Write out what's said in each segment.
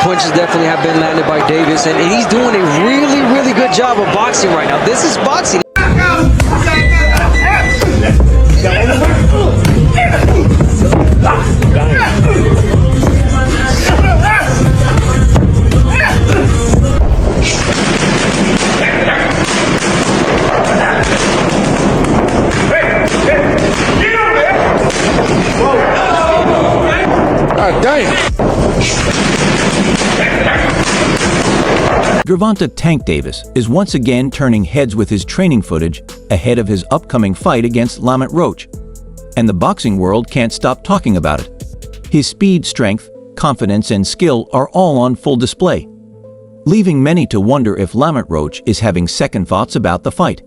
punches definitely have been landed by Davis, and he's doing a really, really good job of boxing right now. This is boxing. Gervonta Tank Davis is once again turning heads with his training footage ahead of his upcoming fight against Lamont Roach. And the boxing world can't stop talking about it. His speed, strength, confidence, and skill are all on full display, leaving many to wonder if Lamont Roach is having second thoughts about the fight.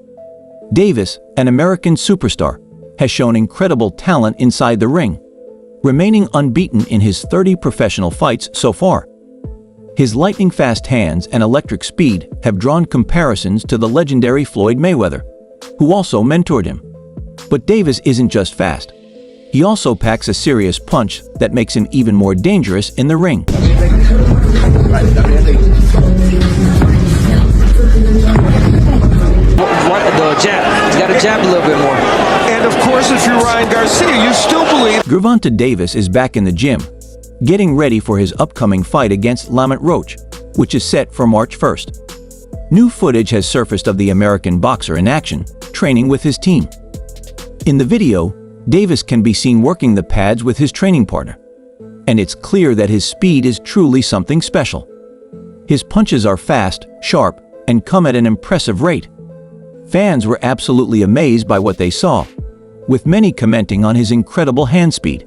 Davis, an American superstar, has shown incredible talent inside the ring, remaining unbeaten in his 30 professional fights so far. His lightning-fast hands and electric speed have drawn comparisons to the legendary Floyd Mayweather, who also mentored him. But Davis isn't just fast. He also packs a serious punch that makes him even more dangerous in the ring. The jab. He's got to jab a little bit more. And of course, if you're Ryan Garcia, you still believe Gervonta Davis is back in the gym, getting ready for his upcoming fight against Lamont Roach, which is set for March 1st. New footage has surfaced of the American boxer in action, training with his team. In the video, Davis can be seen working the pads with his training partner, and it's clear that his speed is truly something special. His punches are fast, sharp, and come at an impressive rate. Fans were absolutely amazed by what they saw, with many commenting on his incredible hand speed.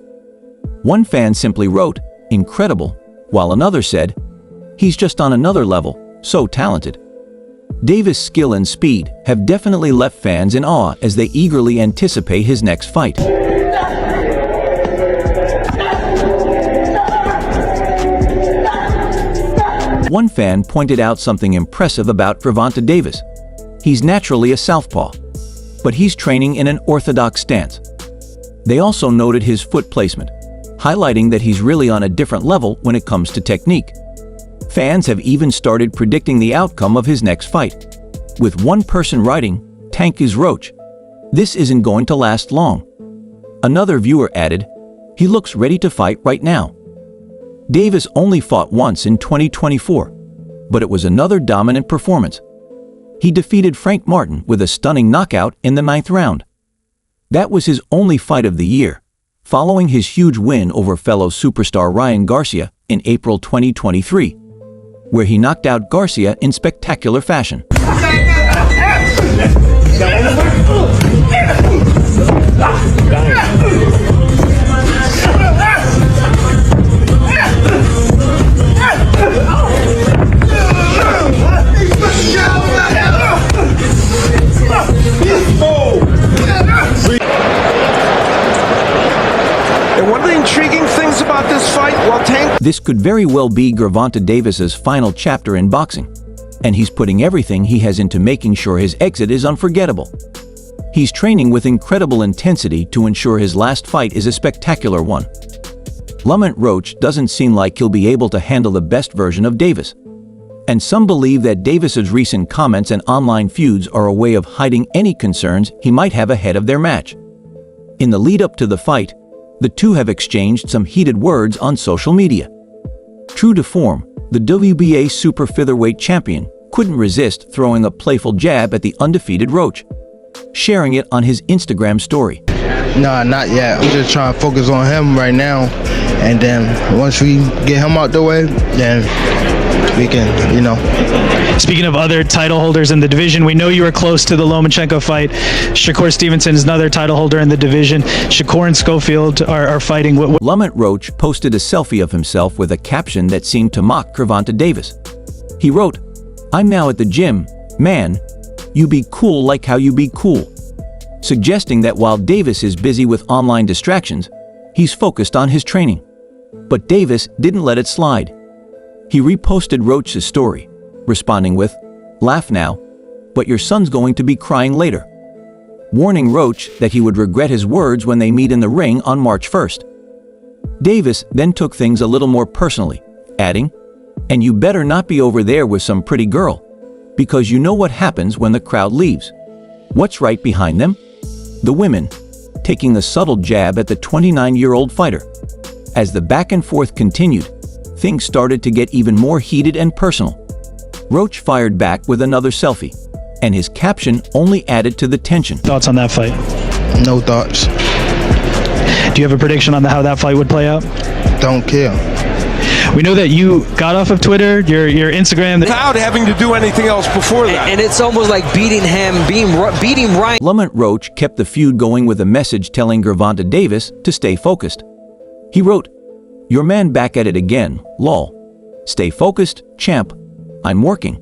One fan simply wrote, "Incredible," while another said, "He's just on another level, so talented." Davis' skill and speed have definitely left fans in awe as they eagerly anticipate his next fight. One fan pointed out something impressive about Gervonta Davis. He's naturally a southpaw, but he's training in an orthodox stance. They also noted his foot placement, highlighting that he's really on a different level when it comes to technique. Fans have even started predicting the outcome of his next fight, with one person writing, "Tank is Roach. This isn't going to last long." Another viewer added, "He looks ready to fight right now." Davis only fought once in 2024, but it was another dominant performance. He defeated Frank Martin with a stunning knockout in the 9th round. That was his only fight of the year, following his huge win over fellow superstar Ryan Garcia in April 2023, where he knocked out Garcia in spectacular fashion. And one of the intriguing things about this fight, while Tank... This could very well be Gervonta Davis's final chapter in boxing, and he's putting everything he has into making sure his exit is unforgettable. He's training with incredible intensity to ensure his last fight is a spectacular one. Lamont Roach doesn't seem like he'll be able to handle the best version of Davis, and some believe that Davis's recent comments and online feuds are a way of hiding any concerns he might have ahead of their match. In the lead-up to the fight, the two have exchanged some heated words on social media. True to form, the WBA super featherweight champion couldn't resist throwing a playful jab at the undefeated Roach, sharing it on his Instagram story. Nah, not yet. I'm just trying to focus on him right now, and then once we get him out the way, then we can, Speaking of other title holders in the division, we know you were close to the Lomachenko fight. Shakur Stevenson is another title holder in the division. Shakur and Schofield are fighting. Lamont Roach posted a selfie of himself with a caption that seemed to mock Gervonta Davis. He wrote, "I'm now at the gym. Man, you be cool like how you be cool," suggesting that while Davis is busy with online distractions, he's focused on his training. But Davis didn't let it slide. He reposted Roach's story, responding with, "Laugh now, but your son's going to be crying later," warning Roach that he would regret his words when they meet in the ring on March 1st. Davis then took things a little more personally, adding, And you better not be over there with some pretty girl, because you know what happens when the crowd leaves. What's right behind them? The women, taking a subtle jab at the 29-year-old fighter. As the back and forth continued, things started to get even more heated and personal. Roach fired back with another selfie, and his caption only added to the tension. Thoughts on that fight? No thoughts. Do you have a prediction on how that fight would play out? Don't care. We know that you got off of Twitter, your Instagram. Without having to do anything else before that. And it's almost like beating Ryan. Lamont Roach kept the feud going with a message telling Gervonta Davis to stay focused. He wrote, "Your man back at it again, lol. Stay focused, champ. I'm working.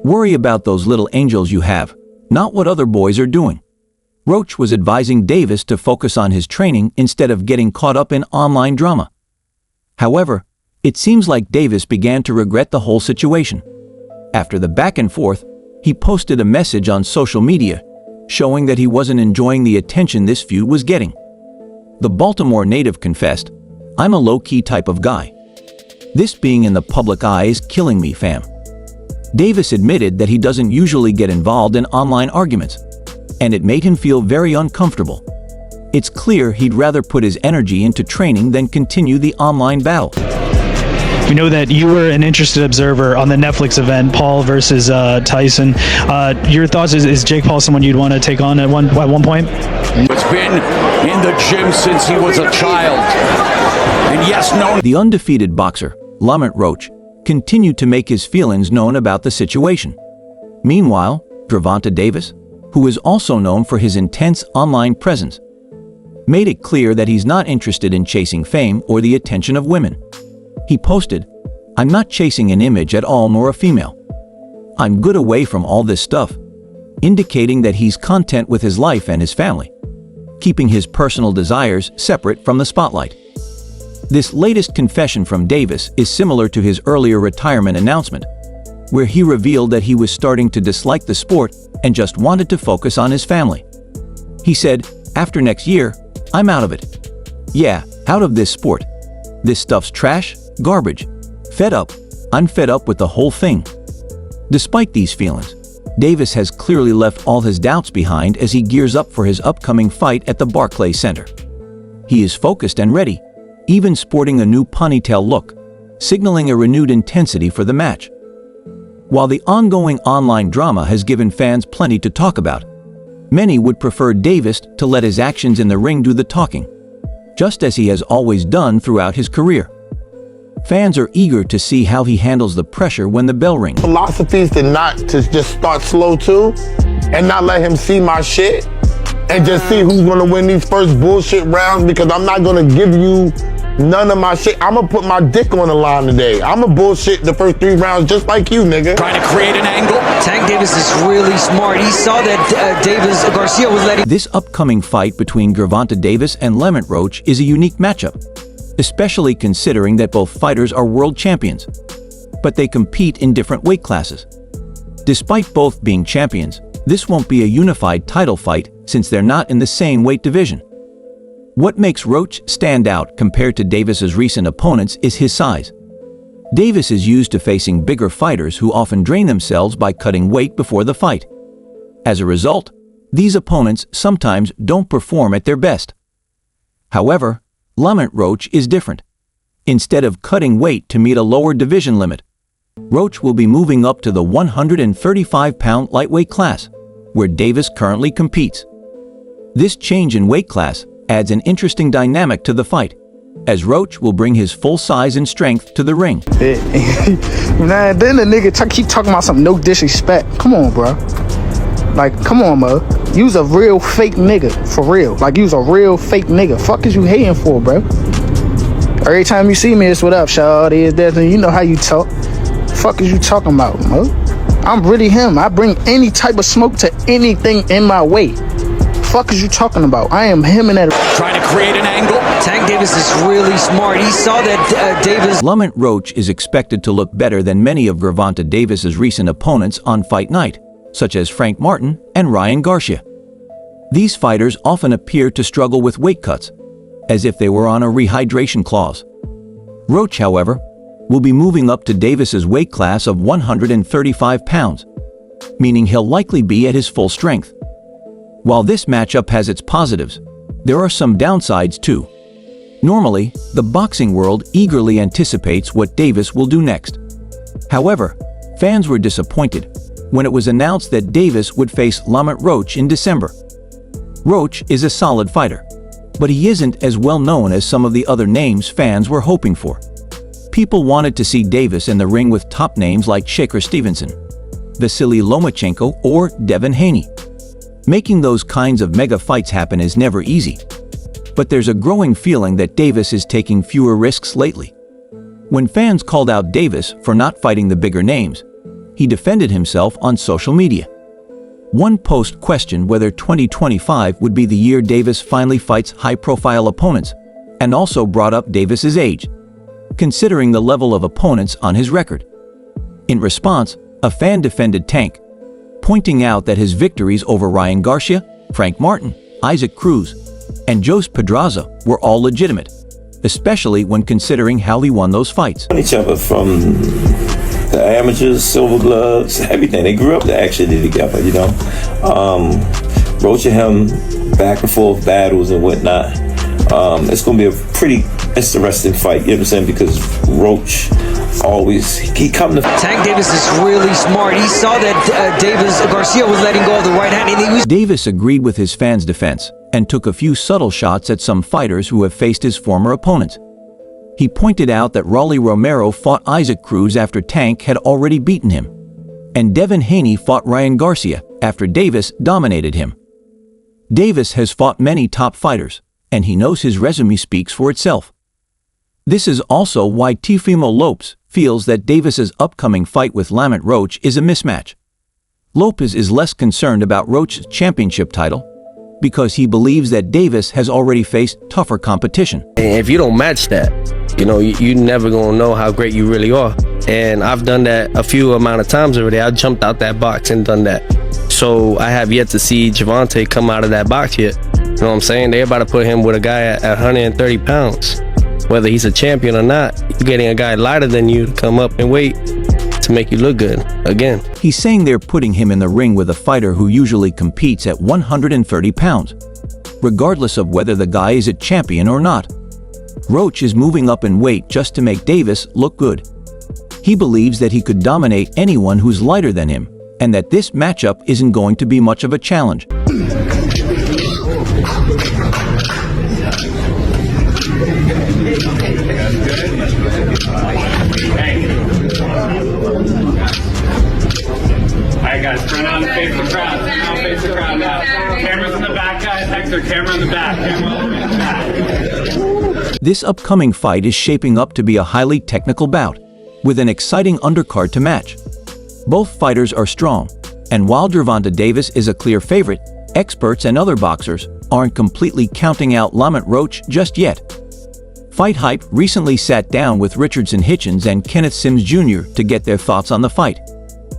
Worry about those little angels you have, not what other boys are doing." Roach was advising Davis to focus on his training instead of getting caught up in online drama. However, it seems like Davis began to regret the whole situation. After the back and forth, he posted a message on social media showing that he wasn't enjoying the attention this feud was getting. The Baltimore native confessed, "I'm a low-key type of guy. This being in the public eye is killing me, fam." Davis admitted that he doesn't usually get involved in online arguments, and it made him feel very uncomfortable. It's clear he'd rather put his energy into training than continue the online battle. We know that you were an interested observer on the Netflix event, Paul versus Tyson. Your thoughts, is Jake Paul someone you'd want to take on at one point? It's been in the gym since he was a child. And yes, no. The undefeated boxer, Lamont Roach, continued to make his feelings known about the situation. Meanwhile, Gervonta Davis, who is also known for his intense online presence, made it clear that he's not interested in chasing fame or the attention of women. He posted, "I'm not chasing an image at all nor a female. I'm good away from all this stuff," indicating that he's content with his life and his family, keeping his personal desires separate from the spotlight. This latest confession from Davis is similar to his earlier retirement announcement, where he revealed that he was starting to dislike the sport and just wanted to focus on his family. He said, "After next year, I'm out of it. Yeah, out of this sport. This stuff's trash, garbage. Fed up. I'm fed up with the whole thing." Despite these feelings, Davis has clearly left all his doubts behind as he gears up for his upcoming fight at the Barclays Center. He is focused and ready, even sporting a new ponytail look, signaling a renewed intensity for the match. While the ongoing online drama has given fans plenty to talk about, many would prefer Davis to let his actions in the ring do the talking, just as he has always done throughout his career. Fans are eager to see how he handles the pressure when the bell rings. Philosophy is to not to just start slow too and not let him see my shit and just see who's gonna win these first bullshit rounds, because I'm not gonna give you none of my shit. I'm gonna put my dick on the line today. I'm gonna bullshit the first 3 rounds just like you, nigga. Trying to create an angle. Tank Davis is really smart. He saw that Davis Garcia was letting. This upcoming fight between Gervonta Davis and Lamont Roach is a unique matchup, especially considering that both fighters are world champions, but they compete in different weight classes. Despite both being champions, this won't be a unified title fight since they're not in the same weight division. What makes Roach stand out compared to Davis's recent opponents is his size. Davis is used to facing bigger fighters who often drain themselves by cutting weight before the fight. As a result, these opponents sometimes don't perform at their best. However, Lamont Roach is different. Instead of cutting weight to meet a lower division limit, Roach will be moving up to the 135-pound lightweight class, where Davis currently competes. This change in weight class adds an interesting dynamic to the fight, as Roach will bring his full size and strength to the ring. Nah, then the nigga keep talking about some no disrespect. Come on, bro. Like, come on, bro. You's a real fake nigga, for real. Like, you's a real fake nigga. Fuck is you hating for, bro? Every time you see me, it's what up, shawty, is that, and you know how you talk. Fuck is you talking about, bro? I'm really him. I bring any type of smoke to anything in my way. Fuck is you talking about? I am him and that. Trying to create an angle. Tank Davis is really smart. He saw that Davis. Lamont Roach is expected to look better than many of Gervonta Davis's recent opponents on fight night, such as Frank Martin and Ryan Garcia. These fighters often appear to struggle with weight cuts, as if they were on a rehydration clause. Roach, however, will be moving up to Davis's weight class of 135 pounds, meaning he'll likely be at his full strength. While this matchup has its positives, there are some downsides too. Normally, the boxing world eagerly anticipates what Davis will do next. However, fans were disappointed when it was announced that Davis would face Lamont Roach in December. Roach is a solid fighter, but he isn't as well known as some of the other names fans were hoping for. People wanted to see Davis in the ring with top names like Shakur Stevenson, Vasily Lomachenko, or Devin Haney. Making those kinds of mega fights happen is never easy, but there's a growing feeling that Davis is taking fewer risks lately. When fans called out Davis for not fighting the bigger names, he defended himself on social media. One post questioned whether 2025 would be the year Davis finally fights high-profile opponents, and also brought up Davis's age, considering the level of opponents on his record. In response, a fan defended Tank, pointing out that his victories over Ryan Garcia, Frank Martin, Isaac Cruz, and Jose Pedraza were all legitimate, especially when considering how he won those fights. Each other from the amateurs, silver gloves, everything. They grew up actually together, you know. Roach and him back and forth battles and whatnot. It's going to be a pretty interesting fight, you know what I'm saying? Because Roach always, he come to... Tank Davis is really smart. He saw that Davis Garcia was letting go of the right hand. And he was... Davis agreed with his fans' defense and took a few subtle shots at some fighters who have faced his former opponents. He pointed out that Rolly Romero fought Isaac Cruz after Tank had already beaten him, and Devin Haney fought Ryan Garcia after Davis dominated him. Davis has fought many top fighters, and he knows his resume speaks for itself. This is also why Teofimo Lopes feels that Davis's upcoming fight with Lamont Roach is a mismatch. Lopes is less concerned about Roach's championship title because he believes that Davis has already faced tougher competition. If you don't match that, you know, you're never gonna know how great you really are. And I've done that a few amount of times already. I jumped out that box and done that. So I have yet to see Gervonta come out of that box yet. You know what I'm saying? They're about to put him with a guy at 130 pounds. Whether he's a champion or not, you're getting a guy lighter than you to come up and weight to make you look good again. He's saying they're putting him in the ring with a fighter who usually competes at 130 pounds, regardless of whether the guy is a champion or not. Roach is moving up in weight just to make Davis look good. He believes that he could dominate anyone who's lighter than him, and that this matchup isn't going to be much of a challenge. Alright guys, turn on and face the crowd. Turn on and face the crowd now. Cameras in the back, guys. Hector, camera in the back. Camera all the way in the back. This upcoming fight is shaping up to be a highly technical bout, with an exciting undercard to match. Both fighters are strong, and while Gervonta Davis is a clear favorite, experts and other boxers aren't completely counting out Lamont Roach just yet. Fight Hype recently sat down with Richardson Hitchens and Kenneth Sims Jr. to get their thoughts on the fight,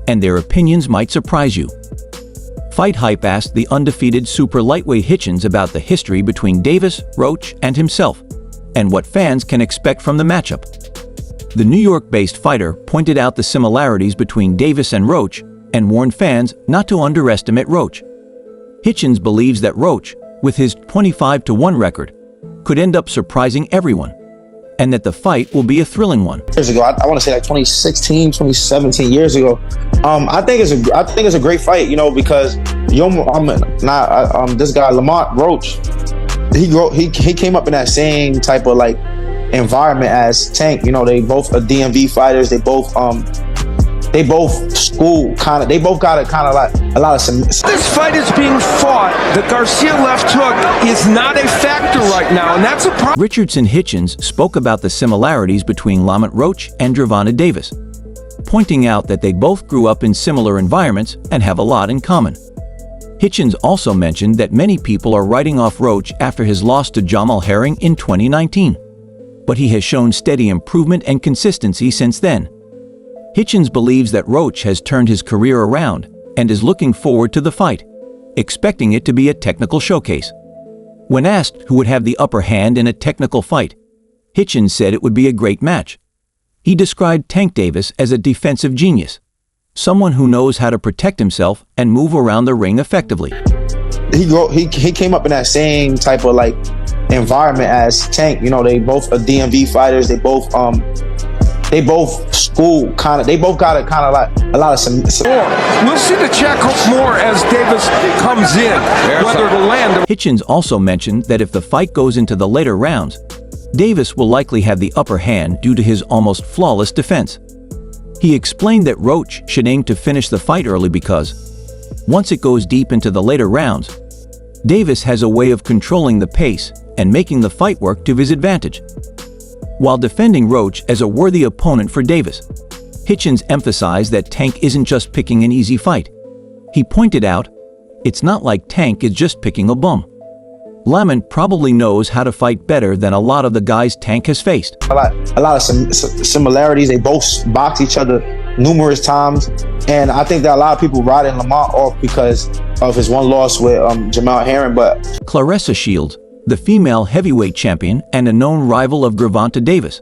and their opinions might surprise you. Fight Hype asked the undefeated super lightweight Hitchens about the history between Davis, Roach, and himself, and what fans can expect from the matchup. The New York-based fighter pointed out the similarities between Davis and Roach and warned fans not to underestimate Roach. Hitchens believes that Roach, with his 25-1 record, could end up surprising everyone, and that the fight will be a thrilling one. Years ago, I want to say like 2016, 2017 years ago. I think it's a great fight, you know, because this guy Lamont Roach, he came up in that same type of like environment as Tank. You know, they both are DMV fighters. They both school kind of. They both got a kind of like a lot of. This fight is being fought. The Garcia left hook is not a factor right now, and that's a problem. Richardson Hitchens spoke about the similarities between Lamont Roach and Gervonta Davis, pointing out that they both grew up in similar environments and have a lot in common. Hitchens also mentioned that many people are writing off Roach after his loss to Jamal Herring in 2019, but he has shown steady improvement and consistency since then. Hitchens believes that Roach has turned his career around and is looking forward to the fight, expecting it to be a technical showcase. When asked who would have the upper hand in a technical fight, Hitchens said it would be a great match. He described Tank Davis as a defensive genius, someone who knows how to protect himself and move around the ring effectively. He came up in that same type of like environment as Tank. You know, they both are DMV fighters. They both school kind of. They both got a kind of like a lot of some. We'll see the check more as Davis comes in, whether it'll land. Hitchens also mentioned that if the fight goes into the later rounds, Davis will likely have the upper hand due to his almost flawless defense. He explained that Roach should aim to finish the fight early because, once it goes deep into the later rounds, Davis has a way of controlling the pace and making the fight work to his advantage. While defending Roach as a worthy opponent for Davis, Hitchens emphasized that Tank isn't just picking an easy fight. He pointed out, it's not like Tank is just picking a bum. Lamont probably knows how to fight better than a lot of the guys Tank has faced. A lot of some similarities. They both box each other numerous times, and I think that a lot of people riding Lamont off because of his one loss with Jamel Herring. But Claressa Shields, the female heavyweight champion and a known rival of Gervonta Davis,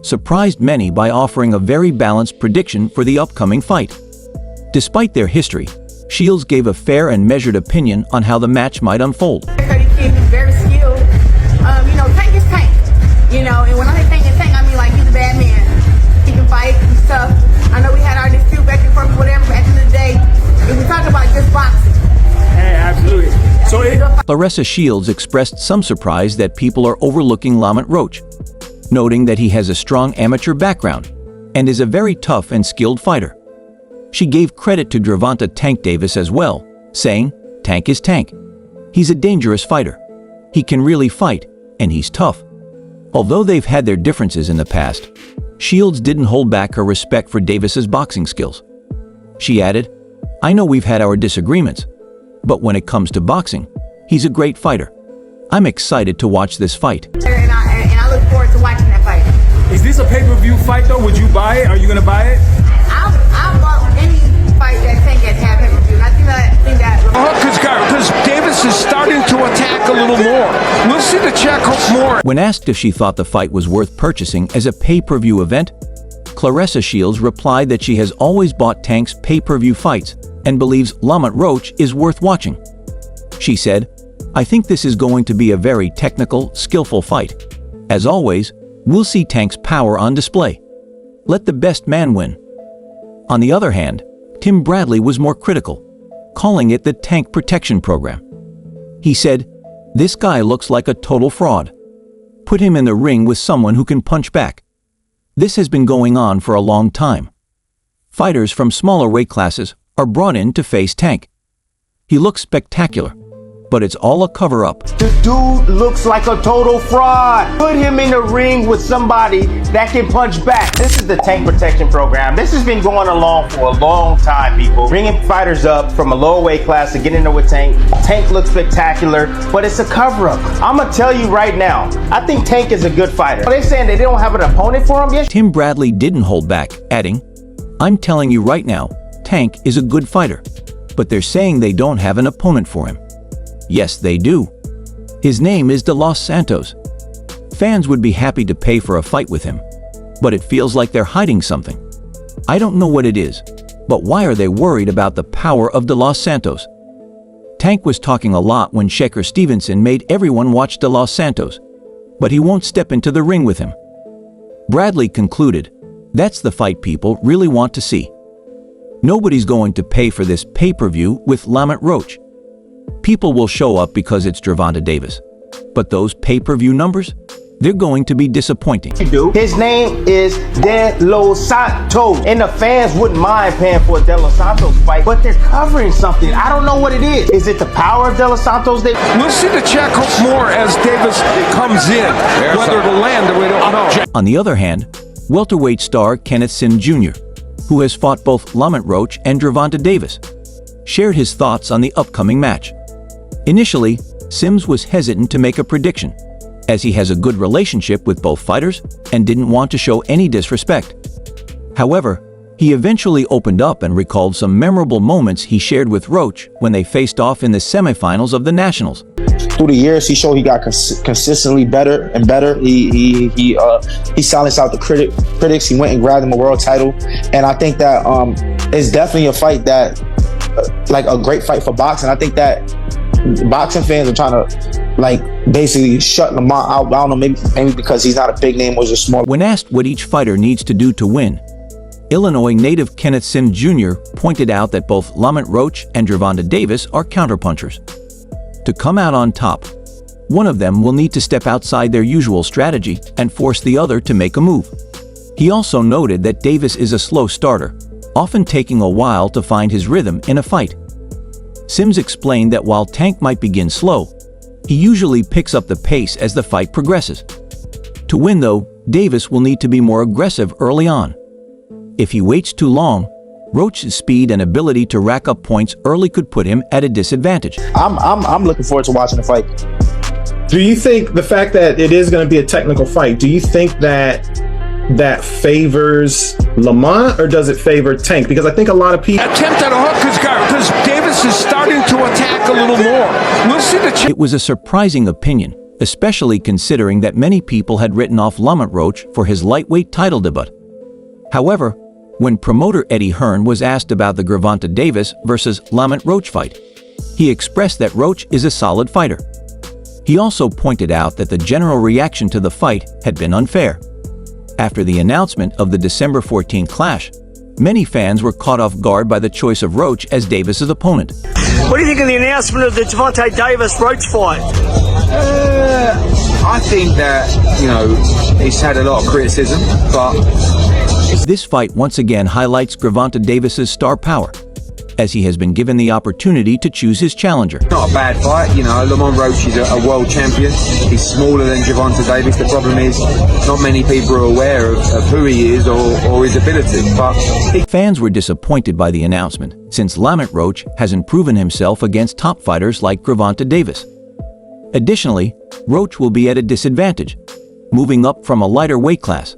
surprised many by offering a very balanced prediction for the upcoming fight. Despite their history, Shields gave a fair and measured opinion on how the match might unfold. He's very skilled. You know, Tank is Tank. You know, and when I say Tank is Tank, I mean like he's a bad man. He can fight, he's tough. I know we had our dispute back and forth, whatever, but at the end of the day, if we talk about just boxing. Hey, absolutely. So Claressa Shields expressed some surprise that people are overlooking Lamont Roach, noting that he has a strong amateur background and is a very tough and skilled fighter. She gave credit to Gervonta Tank Davis as well, saying, Tank is Tank. He's a dangerous fighter. He can really fight, and he's tough. Although they've had their differences in the past, Shields didn't hold back her respect for Davis's boxing skills. She added, I know we've had our disagreements, but when it comes to boxing, he's a great fighter. I'm excited to watch this fight. And I look forward to watching that fight. is this a pay-per-view fight though? Would you buy it? Are you gonna buy it? I'll bought any fight that Tank has had pay-per-view. I think that Because Davis is starting to attack a little more. We'll see the check more. When asked if she thought the fight was worth purchasing as a pay-per-view event, Claressa Shields replied that she has always bought Tank's pay-per-view fights and believes Lamont Roach is worth watching. She said, I think this is going to be a very technical, skillful fight. As always, we'll see Tank's power on display. Let the best man win. On the other hand, Tim Bradley was more critical, calling it the Tank Protection Program. He said, this guy looks like a total fraud. Put him in the ring with someone who can punch back. This has been going on for a long time. Fighters from smaller weight classes are brought in to face Tank. He looks spectacular, but it's all a cover-up. The dude looks like a total fraud. Put him in the ring with somebody that can punch back. This is the Tank Protection Program. This has been going along for a long time, people. Bringing fighters up from a lower weight class to get in there with Tank. Tank looks spectacular, but it's a cover-up. I'm gonna tell you right now, I think Tank is a good fighter. Are they saying they don't have an opponent for him? Yes. Tim Bradley didn't hold back, adding, I'm telling you right now, Tank is a good fighter, but they're saying they don't have an opponent for him. Yes, they do. His name is De Los Santos. Fans would be happy to pay for a fight with him, but it feels like they're hiding something. I don't know what it is, but why are they worried about the power of De Los Santos? Tank was talking a lot when Shakur Stevenson made everyone watch De Los Santos, but he won't step into the ring with him. Bradley concluded, that's the fight people really want to see. Nobody's going to pay for this pay-per-view with Lamont Roach. People will show up because it's Gervonta Davis. But those pay-per-view numbers, they're going to be disappointing. His name is De Los Santos, and the fans wouldn't mind paying for a De Los Santos fight, but they're covering something. I don't know what it is. Is it the power of De Los Santos? We'll see the check more as Davis comes in, whether it'll land or we don't know. On the other hand, welterweight star Kenneth Sims Jr., who has fought both Lamont Roach and Gervonta Davis, shared his thoughts on the upcoming match. Initially, Sims was hesitant to make a prediction, as he has a good relationship with both fighters and didn't want to show any disrespect. However, he eventually opened up and recalled some memorable moments he shared with Roach when they faced off in the semifinals of the Nationals. through the years, he showed he got consistently better and better. He silenced out the critics. He went and grabbed him a world title, and I think that it's definitely a fight that, like a great fight for boxing. I think that boxing fans are trying to like basically shut Lamont out. I don't know, maybe because he's not a big name or just small. When asked what each fighter needs to do to win, Illinois native Kenneth Sims Jr. pointed out that both Lamont Roach and Gervonta Davis are counterpunchers. To come out on top, one of them will need to step outside their usual strategy and force the other to make a move. He also noted that Davis is a slow starter, often taking a while to find his rhythm in a fight. Sims explained that while Tank might begin slow, he usually picks up the pace as the fight progresses. To win though, Davis will need to be more aggressive early on. If he waits too long, Roach's speed and ability to rack up points early could put him at a disadvantage. I'm looking forward to watching the fight. Do you think the fact that it is going to be a technical fight, do you think that favors Lamont or does it favor Tank? Because I think a lot of people attempt at a hook because Davis is starting to attack a little more. We'll see the. It was a surprising opinion, especially considering that many people had written off Lamont Roach for his lightweight title debut. However, when promoter Eddie Hearn was asked about the Gervonta Davis versus Lamont Roach fight, he expressed that Roach is a solid fighter. He also pointed out that the general reaction to the fight had been unfair. After the announcement of the December 14 clash, many fans were caught off guard by the choice of Roach as Davis's opponent. What do you think of the announcement of the Gervonta Davis-Roach fight? I think that, he's had a lot of criticism, but this fight once again highlights Gervonta Davis's star power, as he has been given the opportunity to choose his challenger. Not a bad fight, Lamont Roach is a world champion. He's smaller than Gervonta Davis. The problem is not many people are aware of who he is or his ability. But fans were disappointed by the announcement, since Lamont Roach hasn't proven himself against top fighters like Gervonta Davis. Additionally, Roach will be at a disadvantage, moving up from a lighter weight class.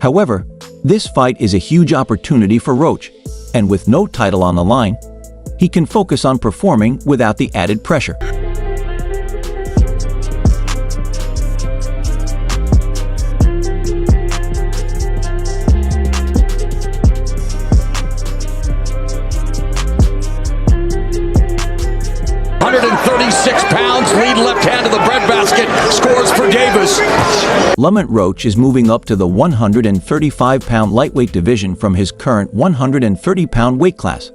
However, this fight is a huge opportunity for Roach, and with no title on the line, he can focus on performing without the added pressure. £136, lead left hand of the breadbasket, scores for Davis. Lamont Roach is moving up to the 135-pound lightweight division from his current 130-pound weight class,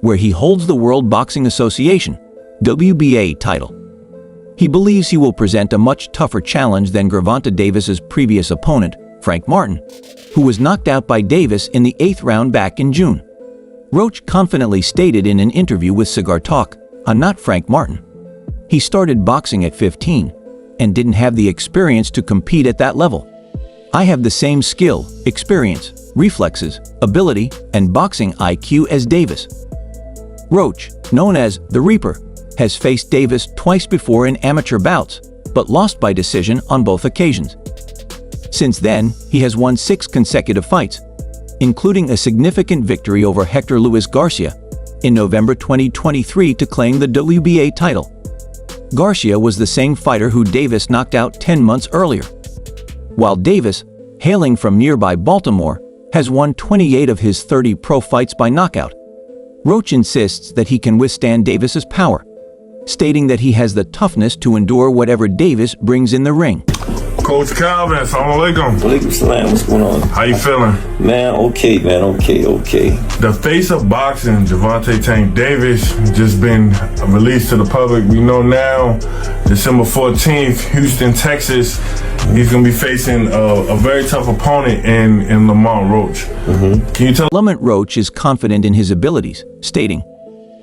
where he holds the World Boxing Association (WBA) title. He believes he will present a much tougher challenge than Gervonta Davis's previous opponent, Frank Martin, who was knocked out by Davis in the 8th round back in June. Roach confidently stated in an interview with Cigar Talk, "I'm not Frank Martin. He started boxing at 15 and didn't have the experience to compete at that level. I have the same skill, experience, reflexes, ability, and boxing IQ as Davis." Roach, known as the Reaper, has faced Davis twice before in amateur bouts, but lost by decision on both occasions. Since then, he has won 6 consecutive fights, including a significant victory over Hector Luis Garcia in November 2023 to claim the WBA title. Garcia was the same fighter who Davis knocked out 10 months earlier, while Davis, hailing from nearby Baltimore, has won 28 of his 30 pro fights by knockout. Roach insists that he can withstand Davis's power, stating that he has the toughness to endure whatever Davis brings in the ring. Coach Calvin, assalamu alaikum. Walaikum salam, what's going on? How you feeling? Man, okay, man, okay. The face of boxing, Gervonta Tank Davis, just been released to the public. We know now, December 14th, Houston, Texas, he's going to be facing a very tough opponent in Lamont Roach. Can you tell? Lamont Roach is confident in his abilities, stating,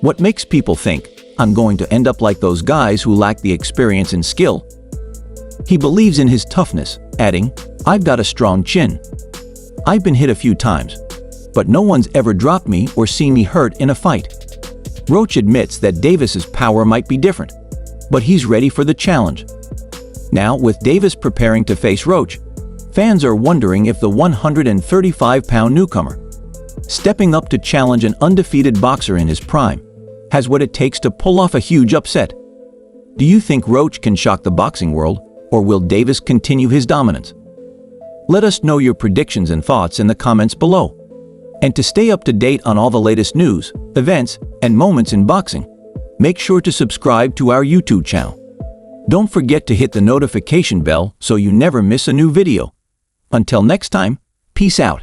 "What makes people think I'm going to end up like those guys who lack the experience and skill?" He believes in his toughness, adding, "I've got a strong chin. I've been hit a few times, but no one's ever dropped me or seen me hurt in a fight." Roach admits that Davis's power might be different, but he's ready for the challenge. Now, with Davis preparing to face Roach, fans are wondering if the 135-pound newcomer, stepping up to challenge an undefeated boxer in his prime, has what it takes to pull off a huge upset. Do you think Roach can shock the boxing world, or will Davis continue his dominance? Let us know your predictions and thoughts in the comments below. And to stay up to date on all the latest news, events, and moments in boxing, make sure to subscribe to our YouTube channel. Don't forget to hit the notification bell so you never miss a new video. Until next time, peace out.